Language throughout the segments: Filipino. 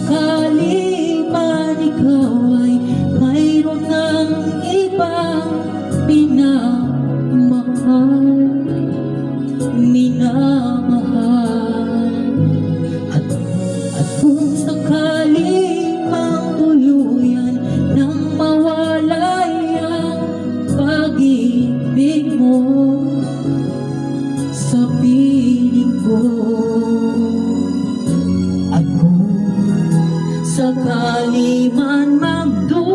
sakali man ikaw ay mayroon ng ibang minamahal, at kung sakali mang tuluyan nang mawalay ang pag-ibig mo sa piling ko, at kung sakali man magdusa,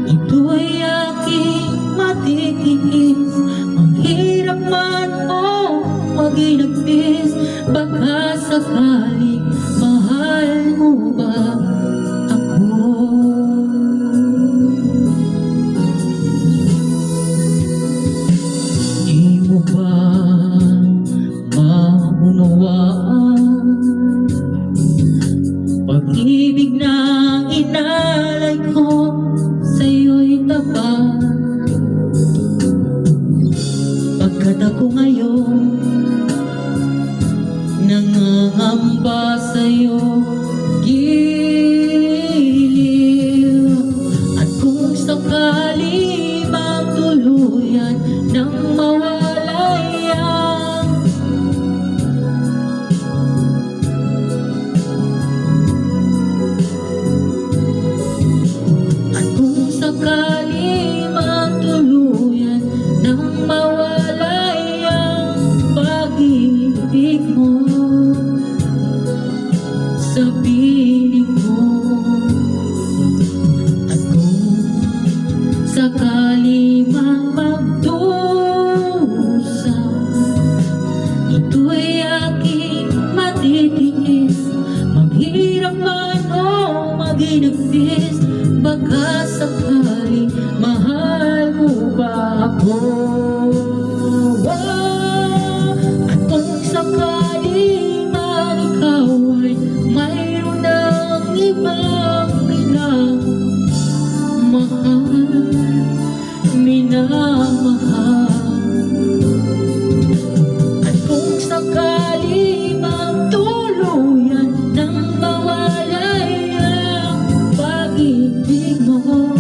ito'y aking matitiis, maghirap man o maginagpis. Baka sakaling mahal mo ba ako? Di mo ba maunawaan pag-ibig na inalay ko sa'yo'y tapat? Pagkat ako ngayon nangangamba sa'yo giliw, at kung sakali magtuluyan nang mawalay ang at kung sakali magtuluyan nang mawalay ang pag-ibig mo sa piling ko, at kung sakali mang magdusa, ito'y aking matitiis, maghirap man o maginagpis. Baka sakali mahal mo ba ako? At kung sakali man ikaw ay mayroon ng ibang minamahal, at kung sakali magtuluyan nang mawalay ang pag-ibig mo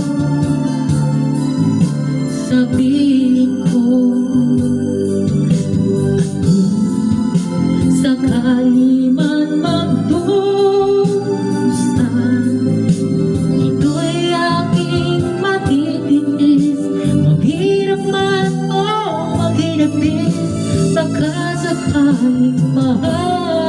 sa piling ko, at kung sakali man magdusa, ito'y aking matitiis, maghirap man o maginagpis. Baka sakaling mahal